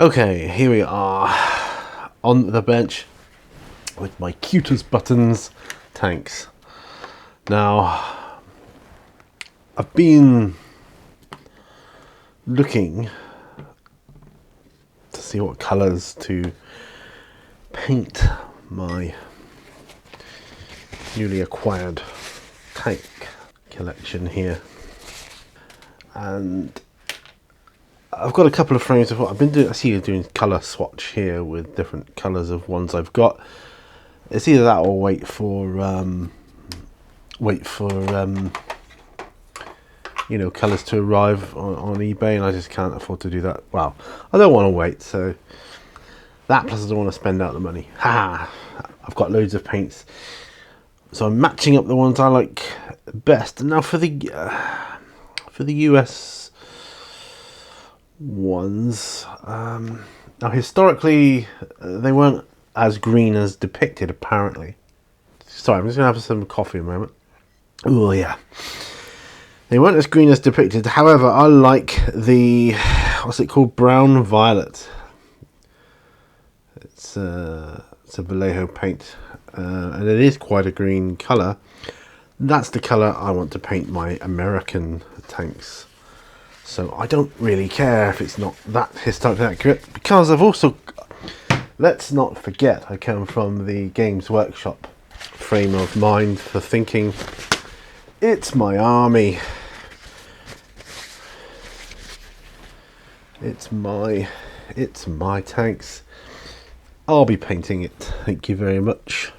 Okay, here we are on the bench with my cute as buttons tanks. Now, I've been looking to see what colours to paint my newly acquired tank collection here, and I've got a couple of frames of what I've been doing. I see you doing colour swatch here with different colours of ones I've got. It's either that or wait for you know, colours to arrive on eBay, and I just can't afford to do that. Well, I don't want to wait, so that plus I don't want to spend out the money. Ha! I've got loads of paints, so I'm matching up the ones I like best. Now for the US ones, now historically they weren't as green as depicted, apparently. Sorry, I'm just gonna have some coffee a moment. Oh yeah, they weren't as green as depicted. However, I like the, what's it called, brown violet. It's a Vallejo paint, and it is quite a green colour. That's the colour I want to paint my American tanks. So I don't really care if it's not that historically accurate, because I've also, let's not forget, I come from the Games Workshop frame of mind for thinking, it's my army, it's my tanks, I'll be painting it, thank you very much.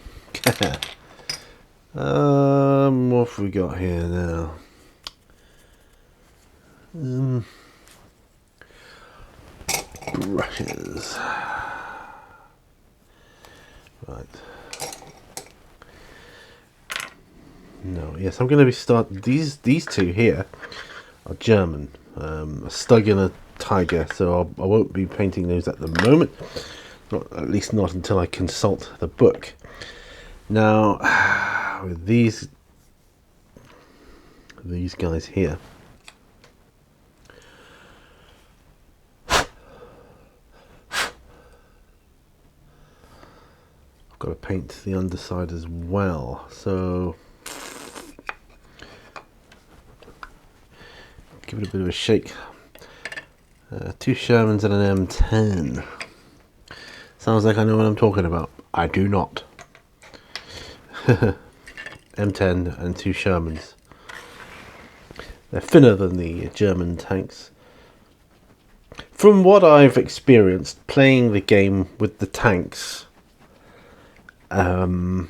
What have we got here now? Brushes. Right. No, yes, I'm going to be starting. These two here are German. A Stug and a Tiger, so I won't be painting those at the moment. Not, at least not until I consult the book. Now, with these guys here, got to paint the underside as well, so give it a bit of a shake. 2 Shermans and an M10. Sounds like I know what I'm talking about. I do not. M10 and 2 Shermans. They're thinner than the German tanks. From what I've experienced playing the game with the tanks, Germans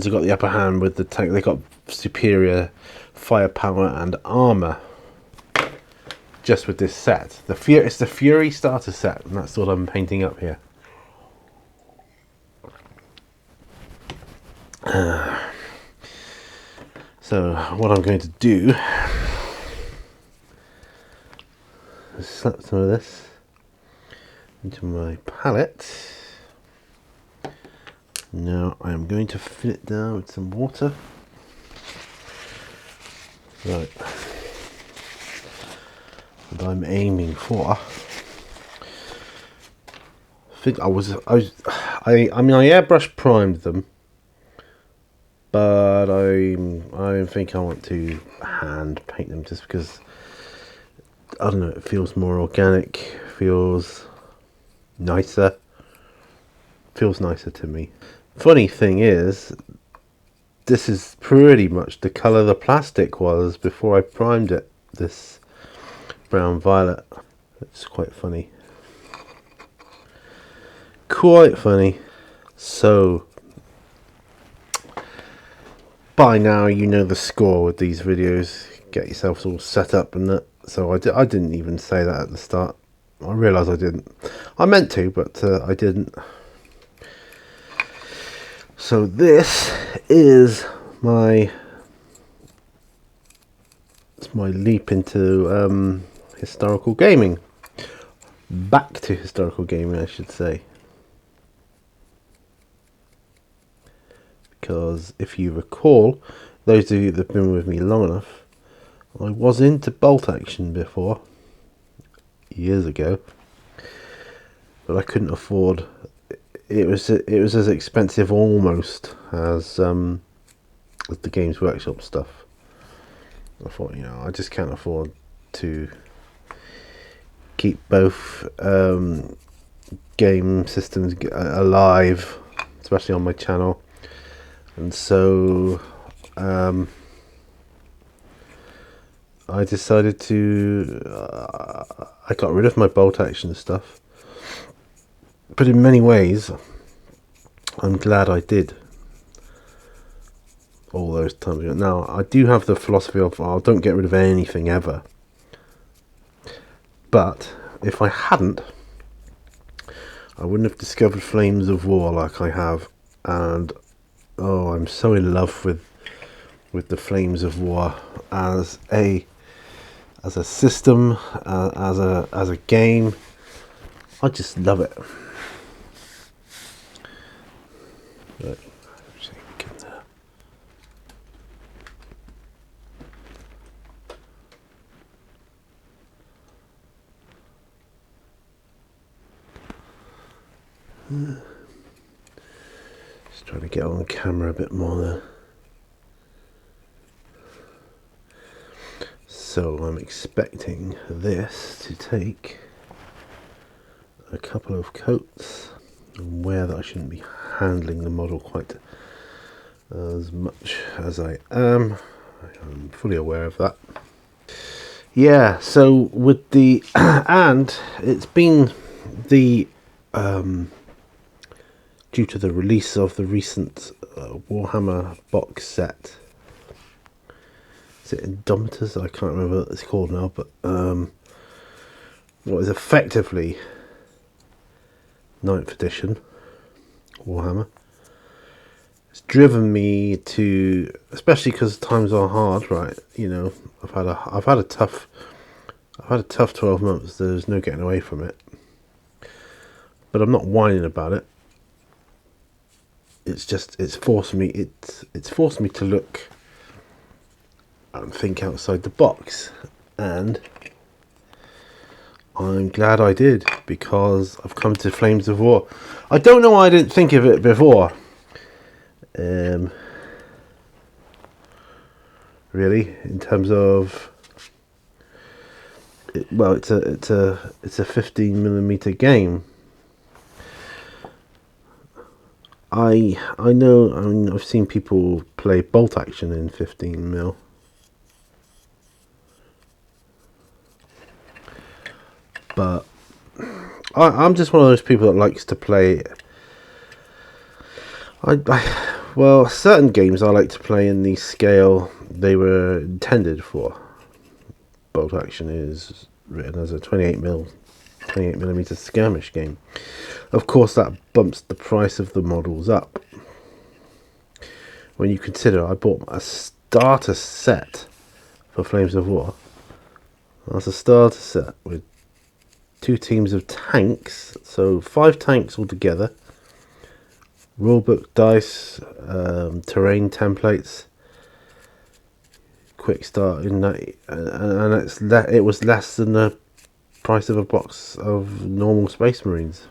have got the upper hand with the tank. They've got superior firepower and armour just with this set. It's the Fury starter set, and that's what I'm painting up here. So what I'm going to do is slap some of this into my palette. Now I am going to fill it down with some water. Right. And I'm aiming for, I think I mean I airbrush primed them, but I think I want to hand paint them just because, I don't know, it feels more organic, feels nicer to me. Funny thing is, this is pretty much the colour the plastic was before I primed it, this brown violet. It's quite funny. Quite funny. So, by now you know the score with these videos. Get yourselves all set up and that. So I didn't even say that at the start. I realised I didn't. I meant to, but I didn't. So this is my leap into historical gaming. Back to historical gaming, I should say. Because if you recall, those of you that have been with me long enough, I was into bolt action before, years ago. but I couldn't afford. It was as expensive almost as the Games Workshop stuff. I thought, I just can't afford to keep both game systems alive, especially on my channel. And so I decided to I got rid of my bolt action stuff, but in many ways I'm glad I did all those times. Now I do have the philosophy of don't get rid of anything ever, but if I hadn't, I wouldn't have discovered Flames of War like I have, and I'm so in love with the Flames of War as a system, as a game. I just love it. Right. Just trying to get on camera a bit more there. So I'm expecting this to take a couple of coats. I'm aware that I shouldn't be handling the model quite as much as I am. I'm fully aware of that. Yeah, so with the and it's been the due to the release of the recent Warhammer box set. Is it Indomitors? I can't remember what it's called now, but what is effectively 9th edition Warhammer. It's driven me to, especially because times are hard, right? I've had a tough 12 months. There's no getting away from it. But I'm not whining about it. It's forced me to look and think outside the box, and I'm glad I did, because I've come to Flames of War. I don't know why I didn't think of it before. Really, in terms of it's a 15mm game. I know. I mean, I've seen people play bolt action in 15mm. But I'm just one of those people that likes to play. Well, certain games I like to play in the scale they were intended for. Bolt action is written as a 28mm skirmish game. Of course, that bumps the price of the models up. When you consider I bought a starter set for Flames of War. That's a starter set with 2 teams of tanks, so 5 tanks altogether. Rulebook, dice, terrain templates, quick start in that, and it was less than the price of a box of normal Space Marines.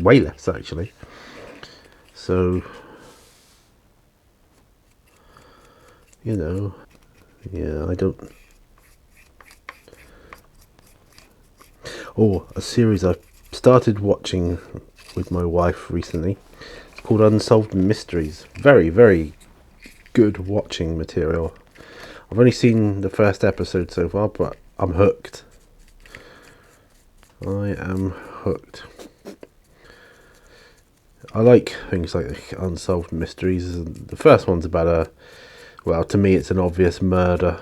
Way less, actually. So, yeah, I don't. A series I've started watching with my wife recently. It's called Unsolved Mysteries. Very, very good watching material. I've only seen the first episode so far, but I'm hooked. I am hooked. I like things like Unsolved Mysteries. The first one's about to me it's an obvious murder.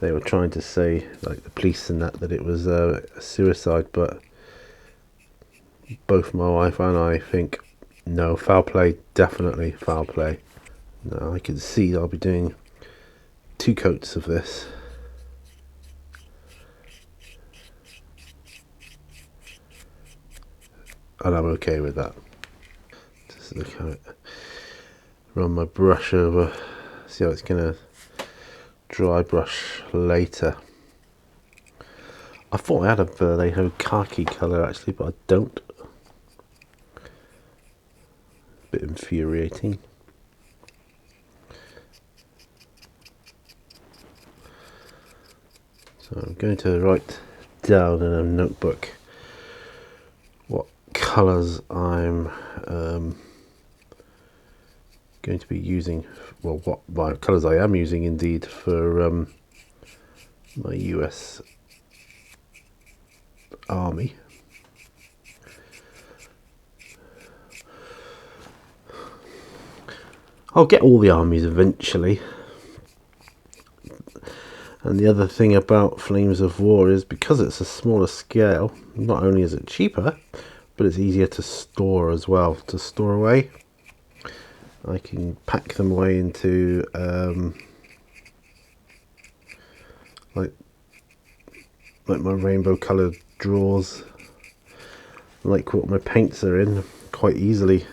They were trying to say, like the police and that it was a suicide, but both my wife and I think, no, foul play, definitely foul play. Now I can see I'll be doing 2 coats of this. And I'm okay with that. Just look at it. Run my brush over, see how it's going to dry brush later. I thought I had a Vallejo khaki colour actually, but I don't. A bit infuriating. So I'm going to write down in a notebook what colours I'm going to be using, well, what colours I am using indeed for my US Army. I'll get all the armies eventually. And the other thing about Flames of War is because it's a smaller scale, not only is it cheaper, but it's easier to store as well, to store away. I can pack them away into like my rainbow coloured drawers, like what my paints are in, quite easily.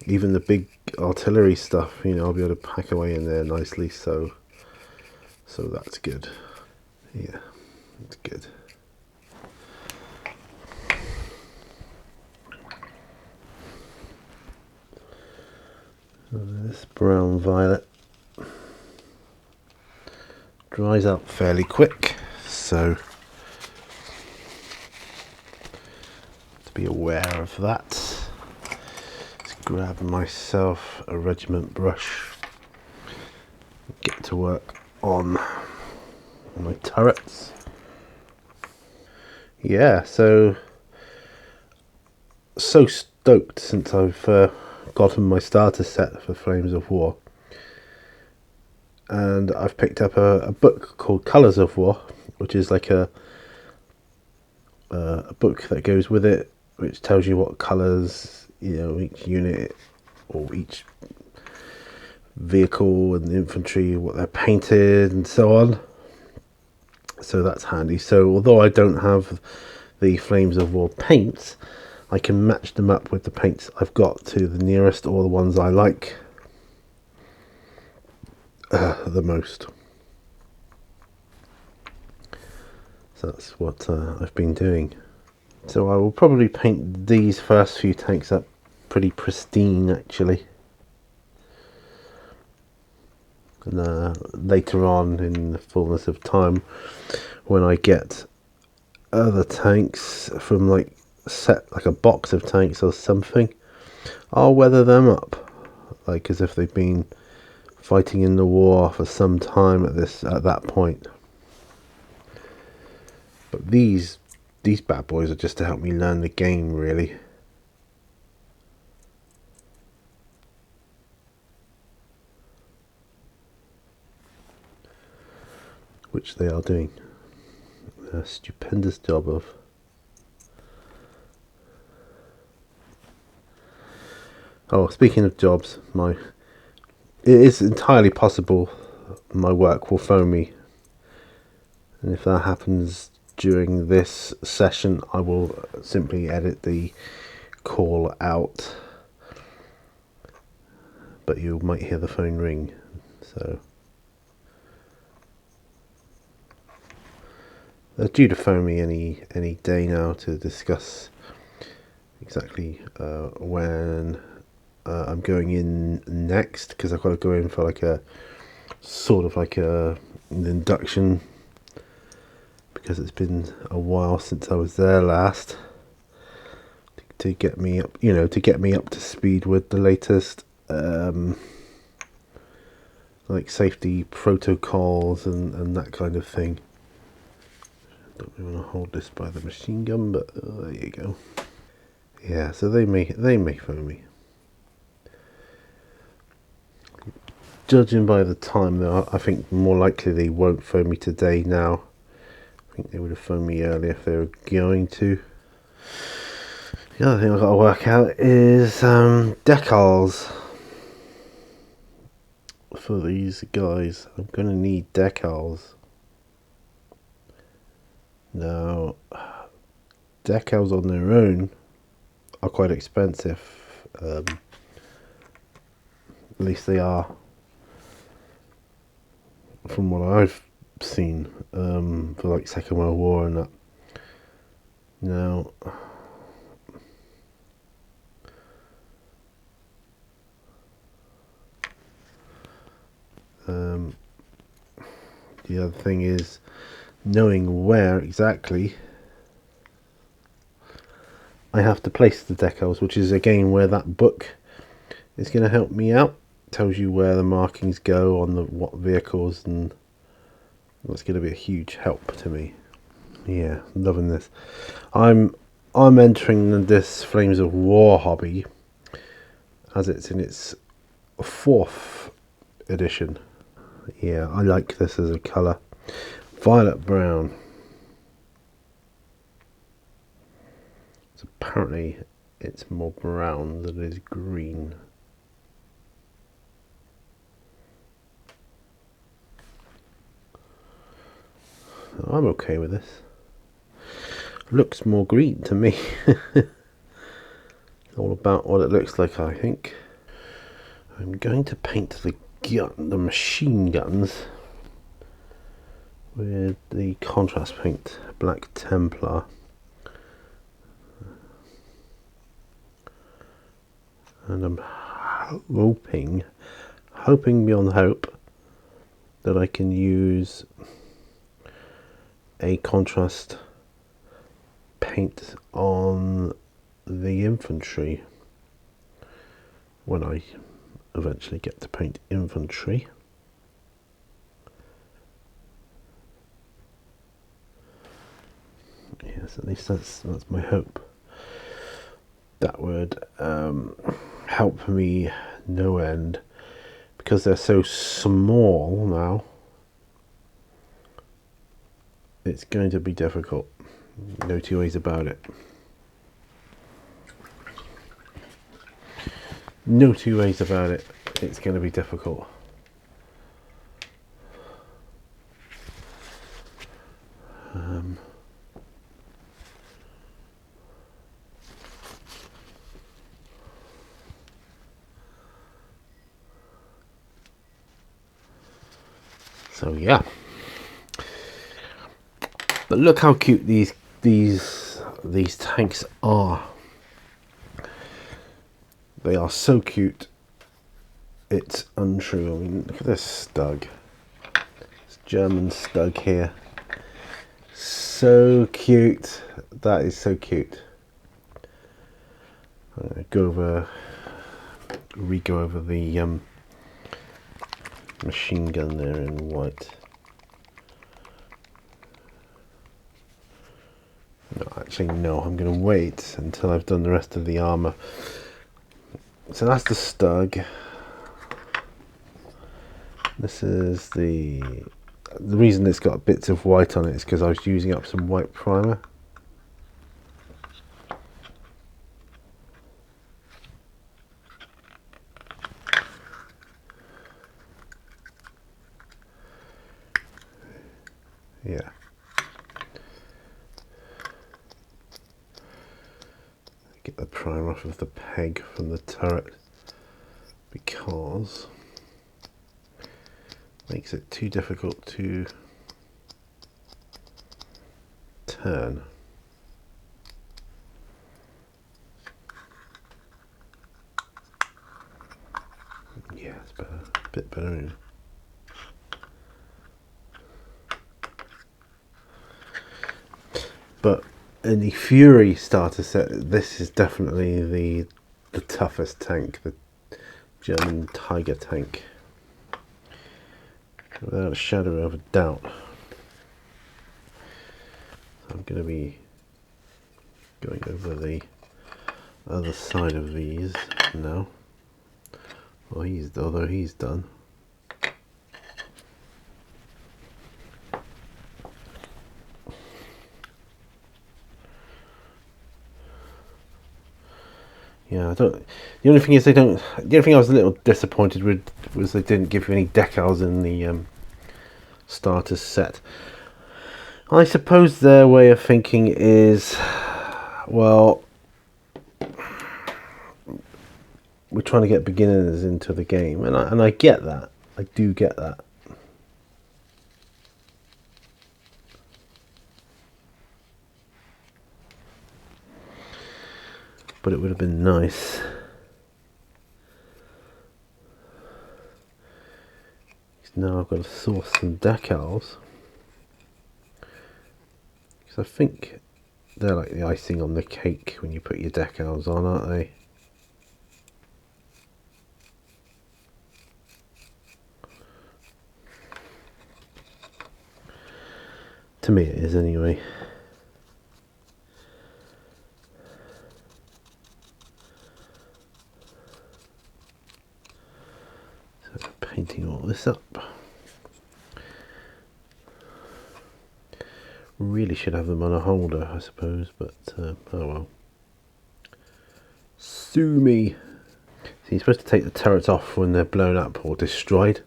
Even the big artillery stuff, you know, I'll be able to pack away in there nicely, so that's good. Yeah, it's good. This brown violet dries out fairly quick, so to be aware of that. Let's grab myself a regiment brush, get to work on my turrets. Yeah, so stoked since I've gotten my starter set for Flames of War, and I've picked up a book called Colours of War, which is like a book that goes with it, which tells you what colours, you know, each unit or each vehicle and the infantry, what they're painted and so on. So that's handy. So although I don't have the Flames of War paints, I can match them up with the paints I've got to the nearest, or the ones I like the most. So that's what I've been doing. So I will probably paint these first few tanks up pretty pristine actually. And later on in the fullness of time, when I get other tanks from like a box of tanks or something, I'll weather them up like as if they've been fighting in the war for some time at that point. But these bad boys are just to help me learn the game, really. Which they are doing a stupendous job of. Oh, speaking of jobs, it is entirely possible my work will phone me, and if that happens during this session, I will simply edit the call out, but you might hear the phone ring. So they're due to phone me any day now to discuss exactly when I'm going in next, because I've got to go in for like a sort of like an induction, because it's been a while since I was there last, to get me up, you know, to get me up to speed with the latest like safety protocols and that kind of thing. Don't really want to hold this by the machine gun, but there you go. Yeah, so they may phone me. Judging by the time, though, I think more likely they won't phone me today now. I think they would have phoned me earlier if they were going to. The other thing I've got to work out is decals for these guys. I'm going to need decals. Now, decals on their own are quite expensive. At least they are from what I've seen, for like Second World War and that. Now, the other thing is knowing where exactly I have to place the decals, which is again where that book is going to help me out. Tells you where the markings go on the what vehicles, and that's going to be a huge help to me. Yeah, loving this. I'm entering this Flames of War hobby as it's in its 4th edition. Yeah, I like this as a colour. Violet brown. So apparently it's more brown than it is green. I'm okay with this. Looks more green to me. All about what it looks like, I think. I'm going to paint the machine guns with the contrast paint Black Templar. And I'm hoping beyond hope that I can use a contrast paint on the infantry when I eventually get to paint infantry. Yes, at least that's my hope. That would help me no end, because they're so small now. It's going to be difficult. No two ways about it. No two ways about it. It's going to be difficult. So yeah. But look how cute these tanks are. They are so cute. It's untrue. I mean, look at this stug. This German stug here. So cute. That is so cute. I'm gonna go over the machine gun there in white. No, actually no, I'm going to wait until I've done the rest of the armour. So that's the stug. This is the reason it's got bits of white on it is because I was using up some white primer. Yeah. Get the primer off of the peg from the turret because it makes it too difficult to turn. Yeah, it's better, a bit better. But in the Fury starter set, this is definitely the toughest tank, the German Tiger tank, without a shadow of a doubt. I'm going to be going over the other side of these now. Well, although he's done. Yeah, the only thing is the only thing I was a little disappointed with was they didn't give you any decals in the starter set. I suppose their way of thinking is, well, we're trying to get beginners into the game, and I get that. I do get that. but it would have been nice. Now I've got to source some decals, because I think they're like the icing on the cake when you put your decals on, aren't they? To me it is anyway. So painting all this up. Really should have them on a holder, I suppose, but oh well. Sue me. So you're supposed to take the turrets off when they're blown up or destroyed.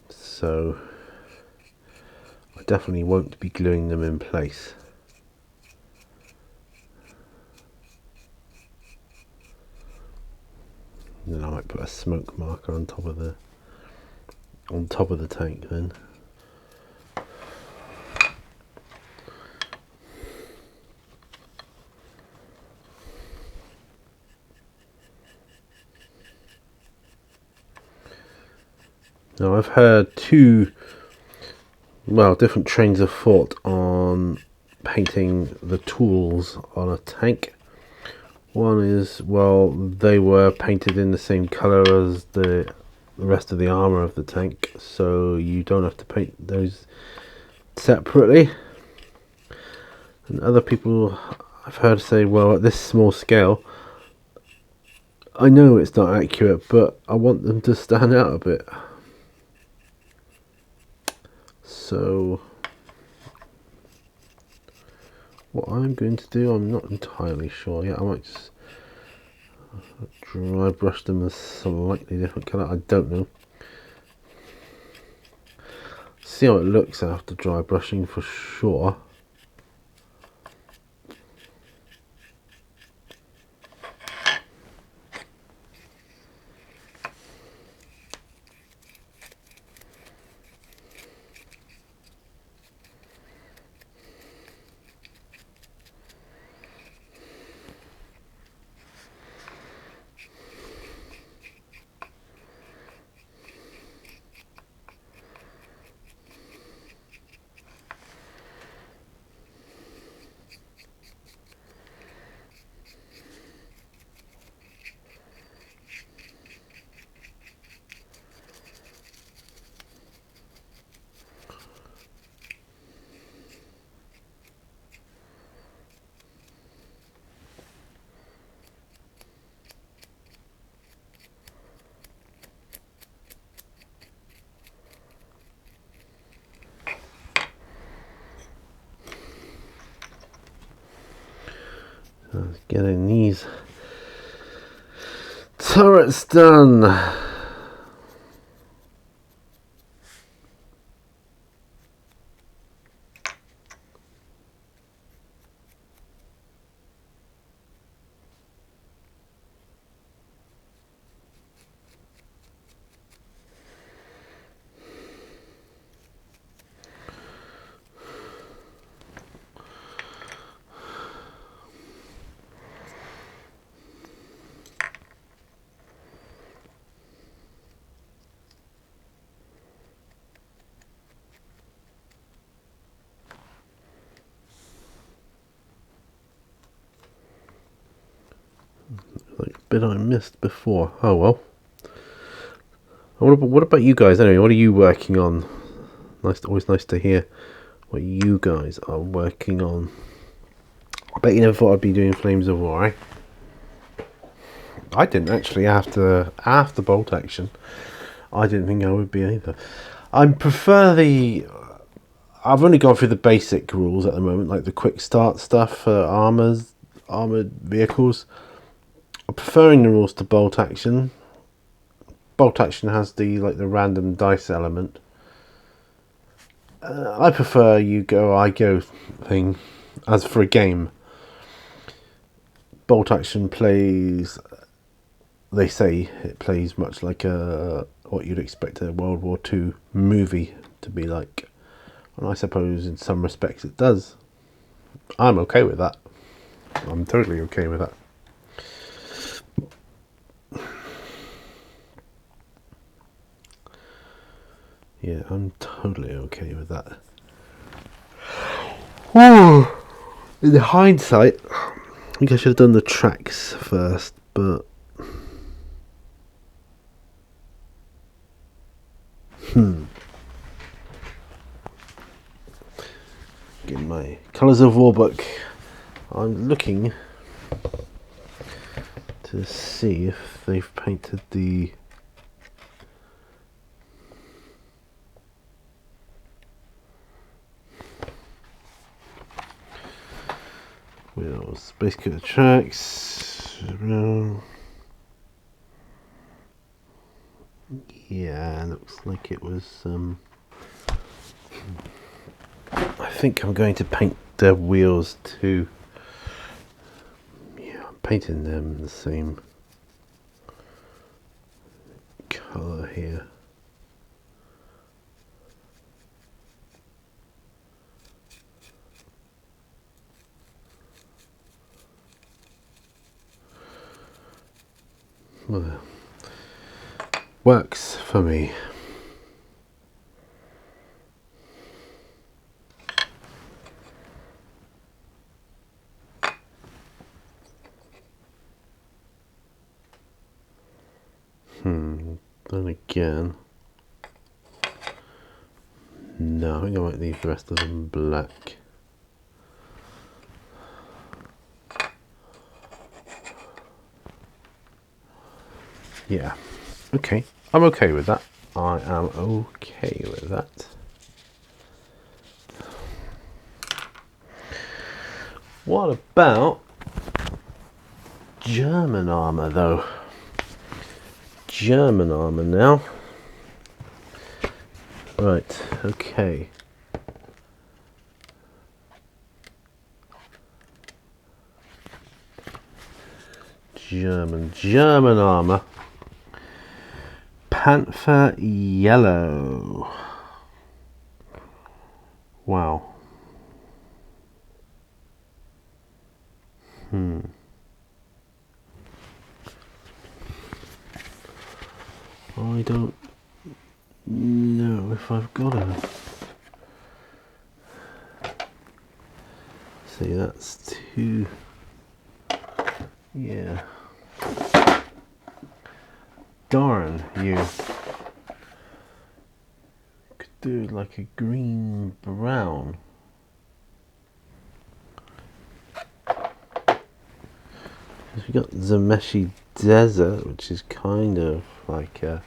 So I definitely won't be gluing them in place. And then I might put a smoke marker on top of the tank then. Now I've heard two, well, different trains of thought on painting the tools on a tank. One is, well, they were painted in the same colour as the rest of the armour of the tank, so you don't have to paint those separately. And other people I've heard say, well, at this small scale, I know it's not accurate, but I want them to stand out a bit. So what I'm going to do, I'm not entirely sure yet. I might just dry brush them a slightly different colour. I don't know. See how it looks after dry brushing for sure. Getting these turrets done. Like a bit I missed before. Oh well. What about you guys anyway? What are you working on? Always nice to hear what you guys are working on. I bet you never thought I'd be doing Flames of War, eh? I didn't actually after bolt action. I didn't think I would be either. I prefer the. I've only gone through the basic rules at the moment, like the quick start stuff for armored vehicles. I'm preferring the rules to bolt action. Bolt action has the random dice element. I prefer I go thing as for a game. Bolt action plays. They say it plays much like what you'd expect a World War II movie to be like. And I suppose in some respects it does. I'm okay with that. I'm totally okay with that. Yeah, I'm totally okay with that. Whew. In hindsight, I think I should have done the tracks first, but in my Colours of War book, I'm looking to see if they've painted the wheels, base coat of tracks. Yeah, looks like it was. I think I'm going to paint the wheels too. Yeah, I'm painting them the same colour here. Well, works for me. Then again, no, I think I might leave the rest of them black. Yeah, okay, I'm okay with that. I am okay with that. What about German armour though? German armour now. Right, okay. German armour. Panther yellow. Wow. I don't know if I've got a... See, that's too... Yeah. Darn you. Could do like a green brown. We've got Zameshi Desert, which is kind of like a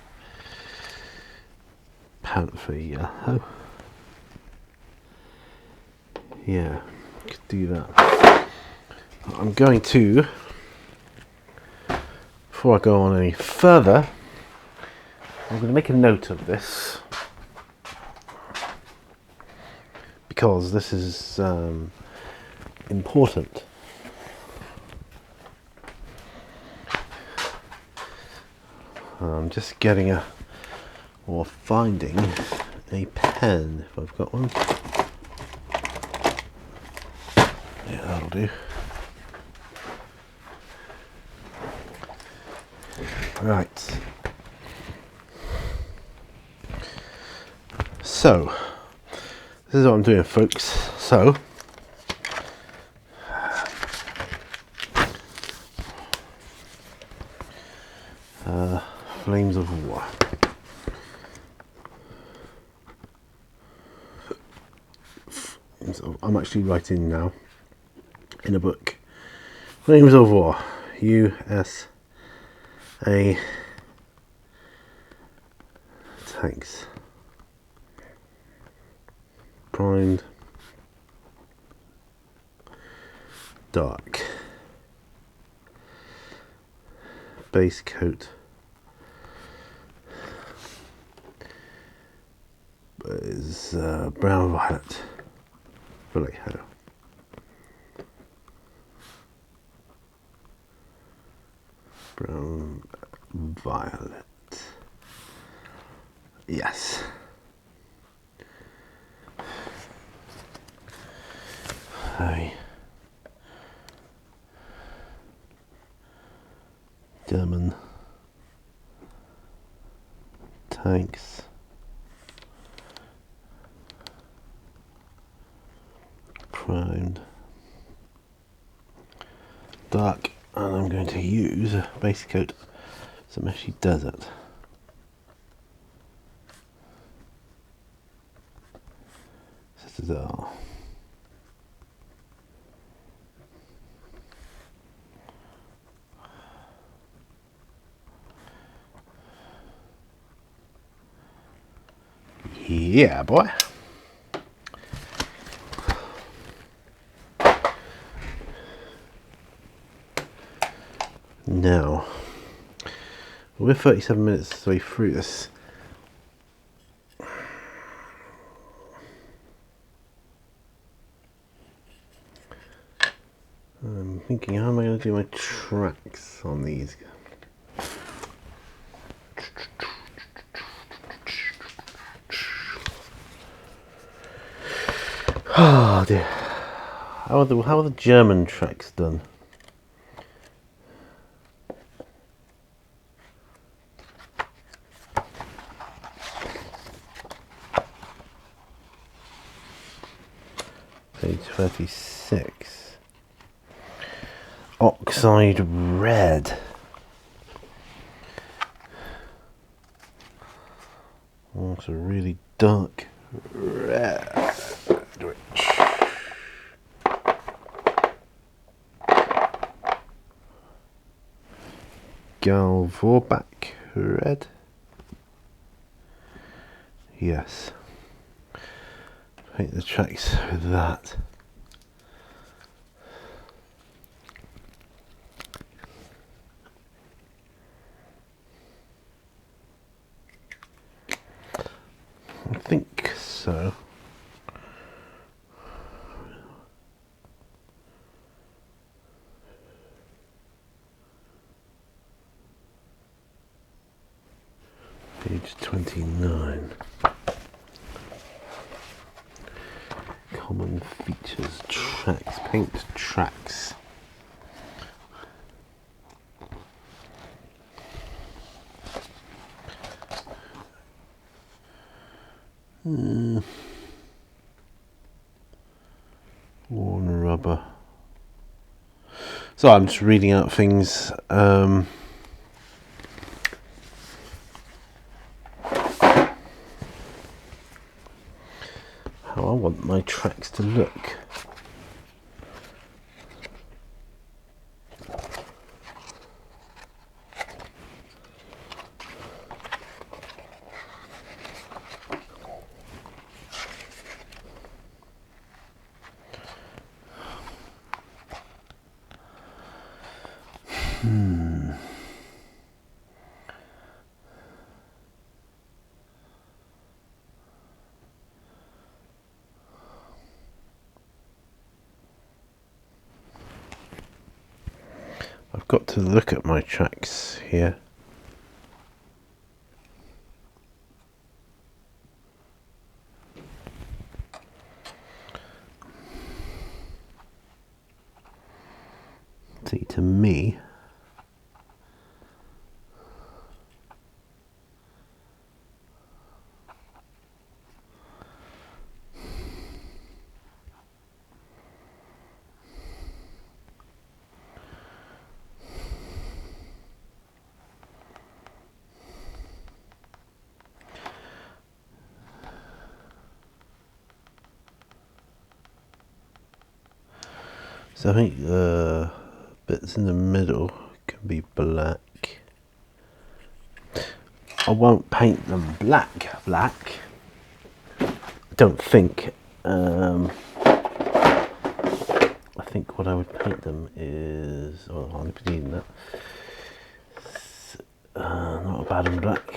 panther yellow. Yeah, could do that. I'm going to, before I go on any further, I'm going to make a note of this because this is important. I'm just getting a, or finding a pen if I've got one. Yeah, that'll do. Right. So, this is what I'm doing, folks. So, Flames of War. So I'm actually writing now in a book. Flames of War, USA tanks. Primed, dark, base coat is brown violet, Vallejo. Brown violet. Yes. Hi. German tanks. dark, and I'm going to use a base coat some Meshy Desert. Citadel. Yeah, boy. Now, we're 37 minutes the way through this. I'm thinking, how am I going to do my tracks on these? Oh dear. How are the German tracks done? Page 36. Oxide red. Oh, it's a really dark red. Galvorback red. Yes. Paint the tracks with that. I think so. Page 29. Common features, tracks, paint tracks. Worn rubber. So I'm just reading out things. How I want my tracks to look. I've got to look at my tracks here. See, to me, so I think the bits in the middle can be black. I won't paint them black. I don't think. I think what I would paint them is, oh, I'll be needing that. Not a bad in black.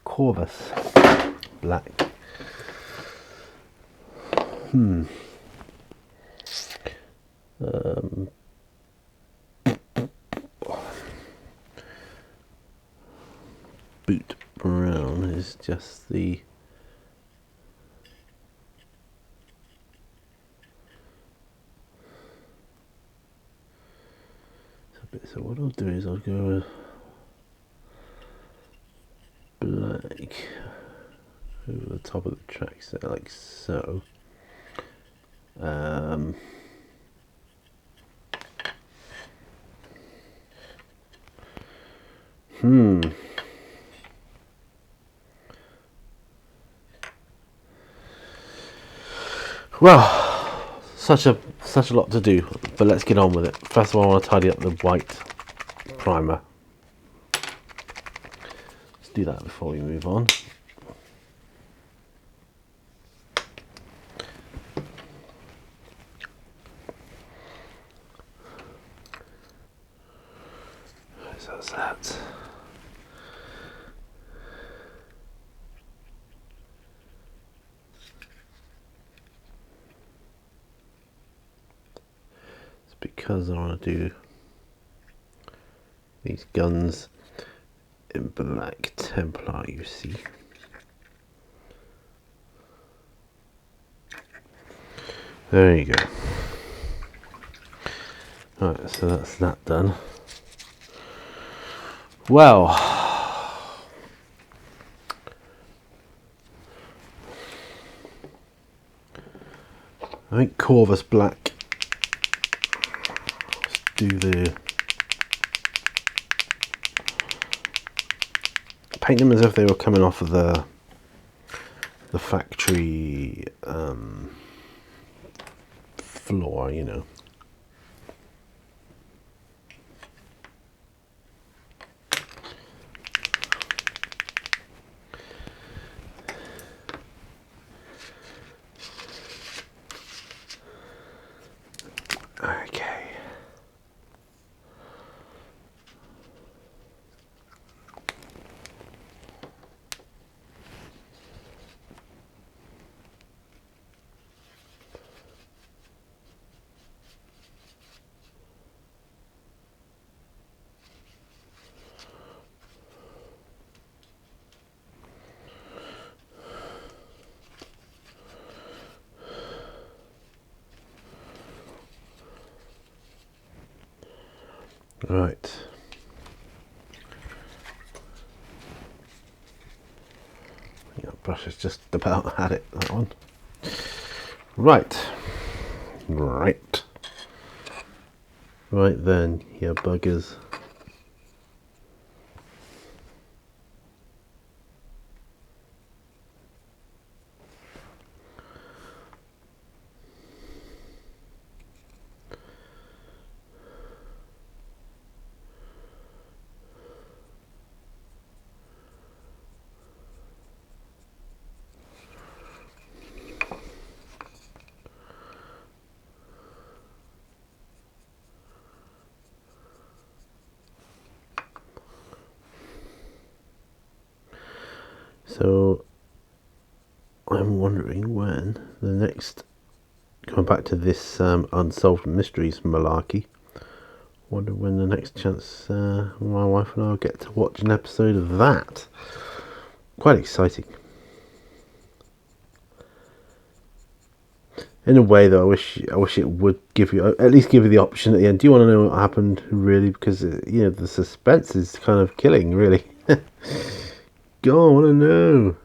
Corvus black. Boot brown is just the so what I'll do is I'll go black over the top of the track set like so. Well, such a lot to do, but let's get on with it. First of all, I want to tidy up the white primer. Let's do that before we move on. So that's that. It's because I want to do these guns in black Templar, you see. There you go. Right, so that's that done. Well, I think Corvus Black. Let's do the paint them as if they were coming off of the factory floor, you know. Okay. Right. Yeah, brush has just about had it, that one. Right. Right. Right then, you buggers. So I'm wondering when the next, going back to this Unsolved Mysteries malarkey, wonder when the next chance my wife and I will get to watch an episode of that. Quite exciting. In a way, though, I wish it would give you, at least give you the option at the end. Do you want to know what happened, really? Because you know, the suspense is kind of killing, really. Go on, I want to know.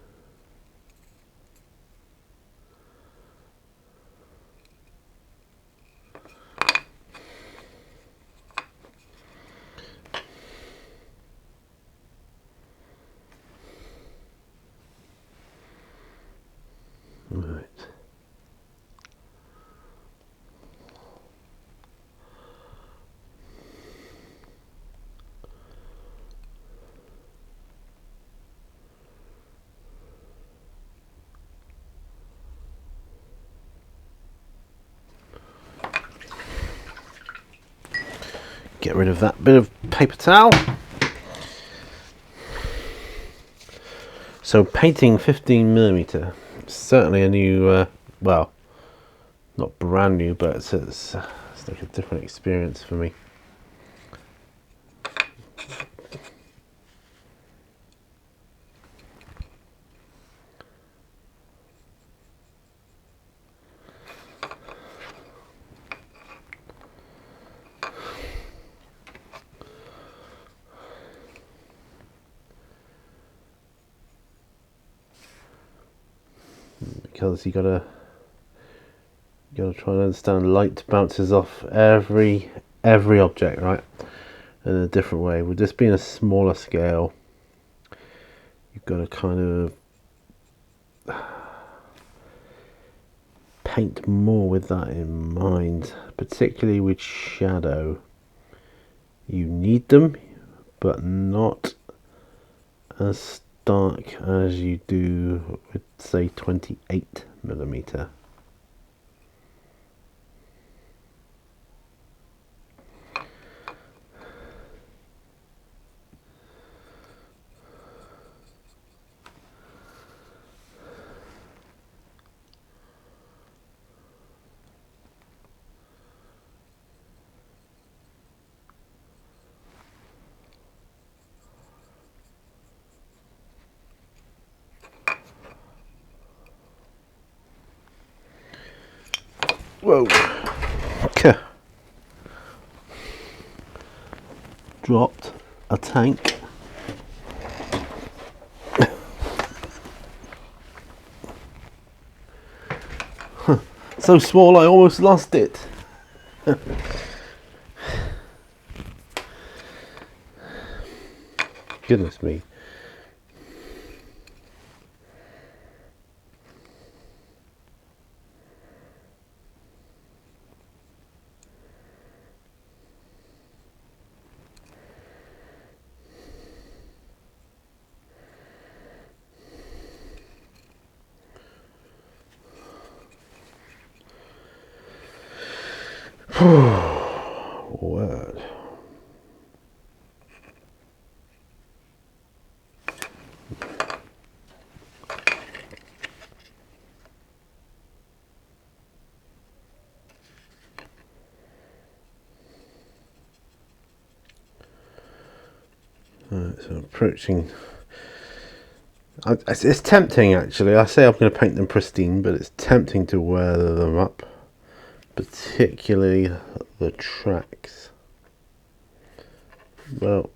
Right. Get rid of that bit of paper towel. So painting 15mm, certainly a new, well, not brand new, but it's like a different experience for me. Because you gotta try and understand light bounces off every object, right? in a different way. With this being a smaller scale, you've got to kind of paint more with that in mind, particularly with shadow. You need them, but not as stark as you do with, say, 28mm. Whoa. Dropped a tank. So small I almost lost it. Goodness me. Word. Right, so approaching. It's tempting actually. I say I'm going to paint them pristine, but it's tempting to wear them up, particularly the tracks. Well,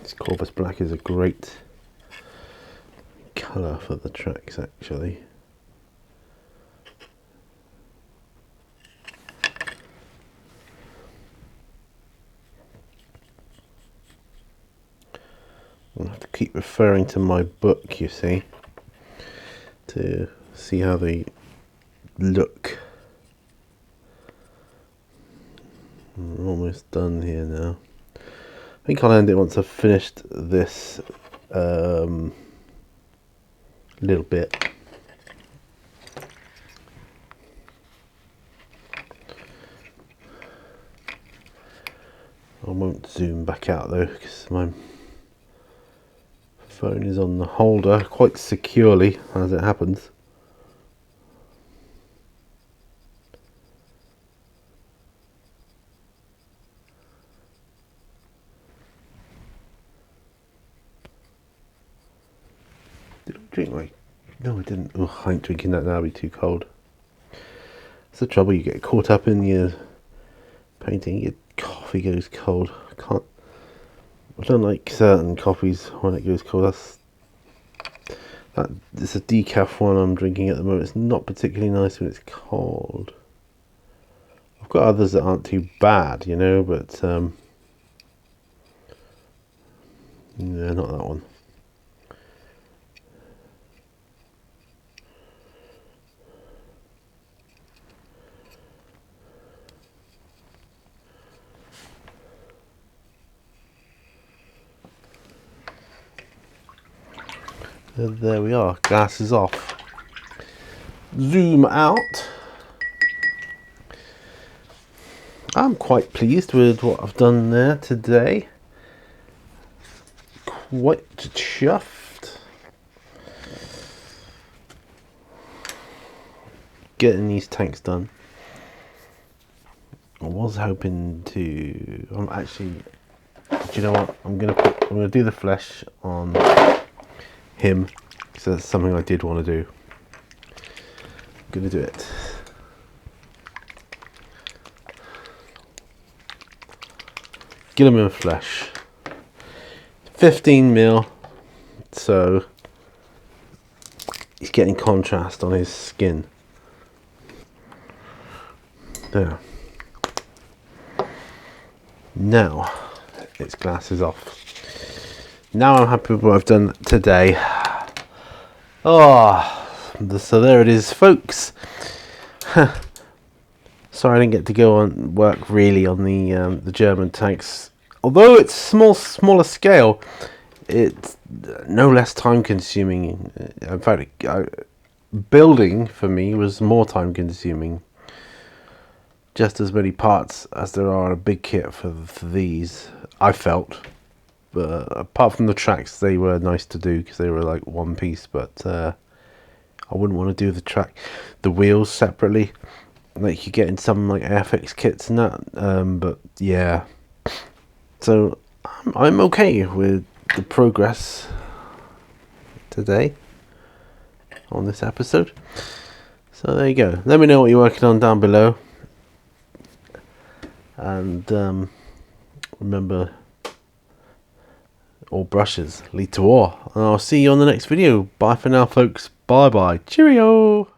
this Corvus Black is a great colour for the tracks actually. I'll have to keep referring to my book, you see, to see how they look. We're almost done here now. I think I'll end it once I've finished this little bit. I won't zoom back out though, because my phone is on the holder quite securely as it happens. Did I drink my... No, I didn't. Oh, I ain't drinking that now, it'll be too cold. It's the trouble, you get caught up in your painting, your coffee goes cold. I don't like certain coffees when it goes cold. It's a decaf one I'm drinking at the moment. It's not particularly nice when it's cold. I've got others that aren't too bad, you know, but no, not that one. There we are, glass is off. Zoom out. I'm quite pleased with what I've done there today. Quite chuffed. Getting these tanks done. I was hoping to... do you know what? I'm gonna do the flesh on him because that's something I did want to do. I'm going to do it. Gilliman flesh. 15 mil, so he's getting contrast on his skin. There. Now its glass is off. Now I'm happy with what I've done today. So there it is, folks. Sorry I didn't get to go on work really on the German tanks. Although it's smaller scale, it's no less time consuming. In fact, building for me was more time consuming. Just as many parts as there are a big kit for these, I felt. But apart from the tracks, they were nice to do because they were like one piece. But I wouldn't want to do the wheels separately, like you get in some like Airfix kits and that. But yeah. So I'm okay with the progress today on this episode. So there you go. Let me know what you're working on down below. And remember, all brushes lead to war. And I'll see you on the next video. Bye for now, folks. Bye bye. Cheerio.